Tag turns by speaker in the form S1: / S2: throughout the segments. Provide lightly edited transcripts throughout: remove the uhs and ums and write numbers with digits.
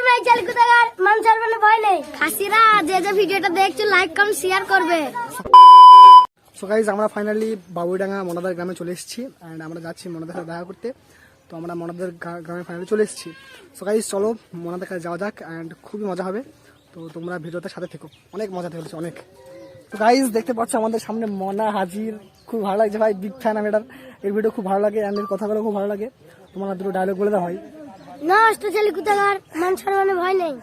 S1: তোমরা এই চালু কোথাকার মান সম্মানে ভয় নেই। খাসিরা যে যে ভিডিওটা দেখছো লাইক কমেন্ট শেয়ার করবে।
S2: সো গাইজ আমরা ফাইনালি বাবুইডাঙ্গা মনাদার গ্রামে চলে এসেছি অ্যান্ড আমরা যাচ্ছি মনাদার সাথে দেখা করতে। তো আমরা মনাদার গ্রামে ফাইনালি চলে এসেছি। সো গাইজ চলো মনাদার কাছে যাওয়া যাক অ্যান্ড খুবই মজা হবে। তো তোমরা ভিডিওতে সাথে থেকো, অনেক মজা চলছে অনেক। তো গাইজ দেখতে পাচ্ছ আমাদের সামনে মনা হাজির, খুব ভালো লাগছে ভাই, বিগ ফ্যান আমি এটার। এই ভিডিও খুব ভালো লাগে অ্যান্ড এর কথাগুলো খুব ভালো লাগে। তোমার দুটো ডায়লগ বলে দেওয়া হয়।
S1: নষ্ট চালু কোথাকার মান সম্মানে ভয় নেই।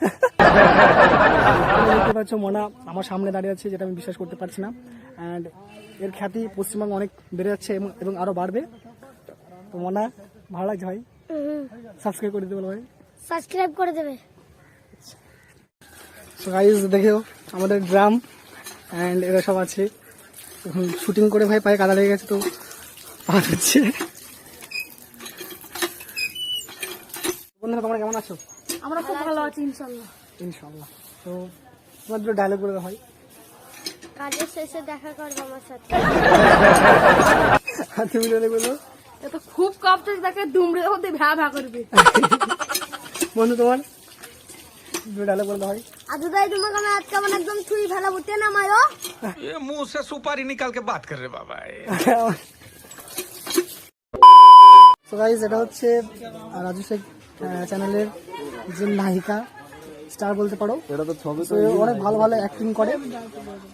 S2: দেখতে পাচ্ছ মনা আমার সামনে দাঁড়িয়ে আছে, যেটা আমি বিশ্বাস করতে পারছি না। অ্যান্ড এর খ্যাতি পশ্চিমবঙ্গে অনেক বেড়ে যাচ্ছে এবং আরো বাড়বে। তো মনা ভালো লাগছে ভাই, সাবস্ক্রাইব করে দেবে ভাই,
S1: সাবস্ক্রাইব করে দেবে।
S2: সো গাইজ দেখেও আমাদের গ্রাম অ্যান্ড এরা সব আছে। এখন শুটিং করে ভাই পায়ে কাদা লেগে গেছে, তো পা হচ্ছে। বন্ধুরা তোমরা কেমন আছো?
S1: আমরা খুব ভালো আছি ইনশাআল্লাহ।
S2: ইনশাআল্লাহ। তো তোমার দুটো ডায়লগ বলে দেওয়া হয়।
S1: কাজের শেষে দেখা করবো আমার সাথে।
S2: তুমি ডায়লগ বলো।
S1: এটা খুব কাঁপছে, তাকে দুমড়ে হতে ভ্যা ভ্যা করবে।
S2: বন্ধু তোমার দুটো ডায়লগ বলে দেওয়া হয়।
S1: আজু দাই তোমাকে আমি আজকে আমার একদম ছুরি ফেলা বুঝতে না মায়ো।
S3: ये मुंह से सुपारी निकाल के बात कर रहे बाबा।
S2: সো গাইজ এটা হচ্ছে রাজু শেখ চ্যানেলের যে নায়িকা স্টার বলতে পারো। তো অনেক ভালো ভালো অ্যাক্টিং করে।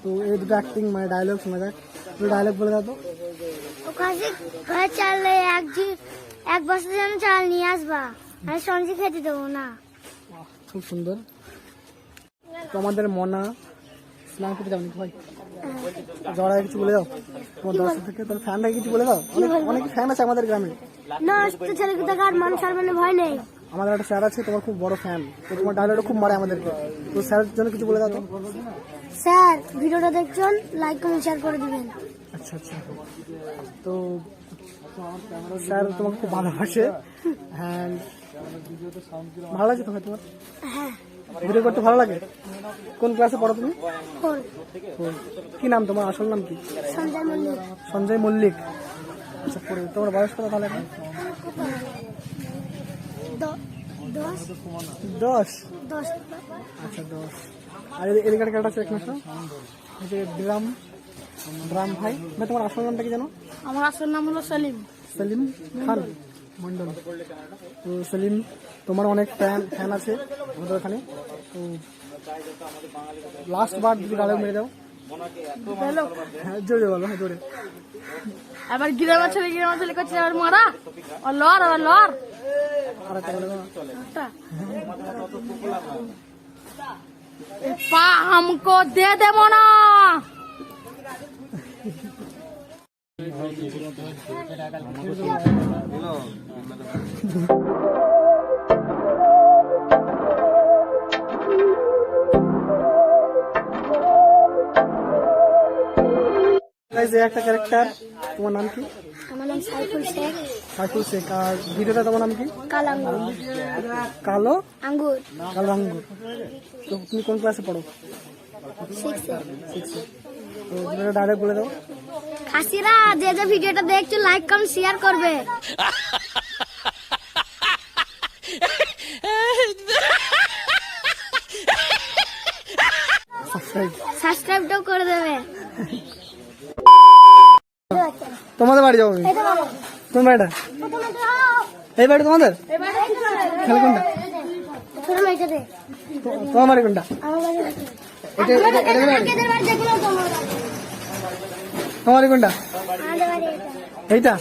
S2: তো এই দুটো অ্যাক্টিং মানে ডায়লগ শোনা যাক। দুটো ডায়লগ বলে দাও তো।
S1: ওখানে ঘরে চাল এক বছর যেন চাল নিয়ে আসবা, আমি সঞ্জি খেতে দেবো না।
S2: খুব সুন্দর। তো আমাদের মনা স্নান করতে যাবেন ভাই, জড়ায় কিছু বলে দাও তোমার দর্শক থেকে, তোর ফ্যান থেকে কিছু বলে দাও। অনেক ফ্যান আছে আমাদের গ্রামে।
S1: নষ্ট ছেলে কোথাকার মান সম্মানে ভয় নেই।
S2: আমাদের একটা স্যার আছে, তোমার খুব বড় ফ্যান, তো তোমার ডায়লগটা খুব মারে আমাদেরকে। তো স্যারের জন্য কিছু বলে দাও তো।
S1: স্যার ভিডিওটা দেখছেন, লাইক কমেন্ট শেয়ার করে দিবেন।
S2: আচ্ছা আচ্ছা। তো স্যার তোমাকে খুব ভালোবাসে। হ্যাঁ ভালো লাগছে তো ভাই তোমার?
S1: হ্যাঁ।
S2: ভিডিও করতে ভালো লাগে? কোন ক্লাসে পড়ো তুমি?
S1: ফোন।
S2: কি নাম তোমার, আসল নাম কি?
S1: সঞ্জয় মল্লিক।
S2: সঞ্জয় মল্লিক। আচ্ছা পড়ে তোমার বয়স কত তাহলে এখন? 10। আচ্ছা 10। আর এদিকে একটা আছে এক মাস ড্রাম ভাই। তোমার আসল নামটা কি জানো?
S1: আমার আসল নাম হলো সেলিম।
S2: সেলিম খান মন্ডল। তো সেলিম তোমার অনেক ফ্যান আছে আমাদের ওখানে। তো লাস্ট বার যদি ডায়লগ মেরে দাও। হ্যাঁ জোরে বলো, হ্যাঁ জোরে।
S1: এবার গ্রামের ছেলে করছে আর মারা আর লর
S2: আর একটা বলে দাও।
S1: পা हमको दे देबो ना।
S2: একটা ক্যারেক্টার, তোমার নাম কি?
S1: আমার নাম সাইফুল শেখ।
S2: সাইফুল শেখ। আর ভিডিওটা তোমার নাম কি?
S1: কালো আঙ্গুর।
S2: কালো
S1: আঙ্গুর।
S2: কালো আঙ্গুর। তো তুমি কোন ক্লাসে পড়ো?
S1: 6-এ।
S2: তো ডায়লগ বলে দাও।
S1: খাসিরা যে যে ভিডিওটা দেখছো লাইক কমেন্ট শেয়ার করবে। সাবস্ক্রাইবটাও করে দেবে।
S2: তোমাদের বাড়ি যাবো আমি। কোন বাড়িটা? এই বাড়ি তোমাদের? খেলে কোনটা? তোমার বাড়ি কোনটা? তোমার বাড়ি কোনটা? এইটা?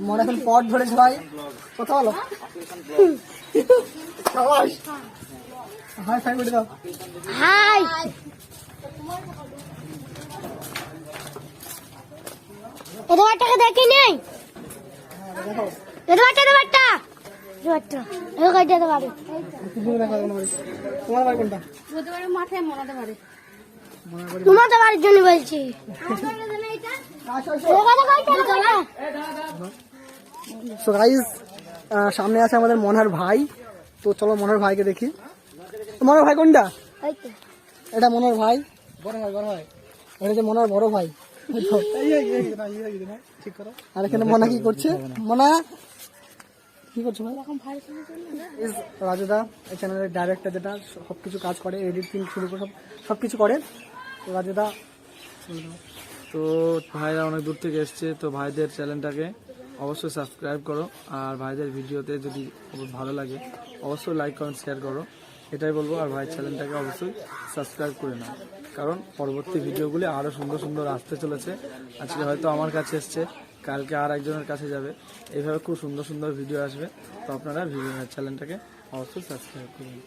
S2: মনে এখন পট ধরেছে ভাই। কথা বলো। হাই ফাই করে দাও।
S1: হাই। এটা বাচ্চাকে দেখি নেই। এটা বাচ্চা
S2: তোমার বাড়ি কোনটা?
S1: মাথায় মনাতে পারে। তোমাদের বাড়ির জন্য বলছি।
S2: সো গাইস সামনে আছে আমাদের মনার ভাই। তো চলো মনার ভাইকে দেখি। মনার ভাই কোনটা? এটা মনার ভাই, বড় ভাই। এটা যে মনার বড় ভাই। আর এখানে মনা কি করছে? মনা কি করছো ভাই? Is রাজুদা এই চ্যানেলের ডাইরেক্টর, যেটা সবকিছু কাজ করে, এডিটিং শুরু করে সবকিছু করে। তো রাজুদা
S4: তো ভাইরা অনেক দূর থেকে এসছে, তো ভাইদের চ্যানেলটাকে অবশ্যই সাবস্ক্রাইব করো, আর ভাইদের ভিডিওতে যদি ভালো লাগে অবশ্যই লাইক কমেন্ট শেয়ার করো, এটাই বলবো। আর ভাইয়ের চ্যানেলটাকে অবশ্যই সাবস্ক্রাইব করে নাও, কারণ পরবর্তী ভিডিওগুলি আরও সুন্দর সুন্দর আসতে চলেছে। আজকে হয়তো আমার কাছে এসছে, কালকে আর একজনের কাছে যাবে, এইভাবে খুব সুন্দর সুন্দর ভিডিও আসবে। তো আপনারা চ্যানেলটাকে অবশ্যই সাবস্ক্রাইব করুন।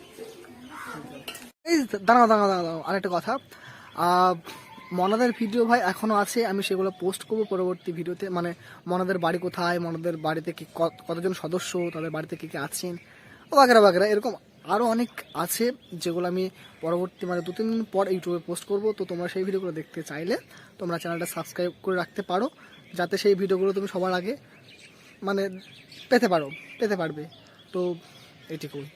S2: এই দাঁড়াও, আরেকটা কথা। মনাদের ভিডিও ভাই এখনো আছে, আমি সেগুলো পোস্ট করবো পরবর্তী ভিডিওতে। মানে মনাদের বাড়ি কোথায়, মনাদের বাড়িতে কি কতজন সদস্য, তাদের বাড়িতে কে কে আছেন, বাগেরা এরকম আরও অনেক আছে, যেগুলো আমি পরবর্তী মানে 2-3 দিন পর ইউটিউবে পোস্ট করব। তো তোমরা সেই ভিডিওগুলো দেখতে চাইলে তোমরা চ্যানেলটা সাবস্ক্রাইব করে রাখতে পারো, যাতে সেই ভিডিওগুলো তুমি সবার আগে মানে পেতে পারবে। তো এটুকুই।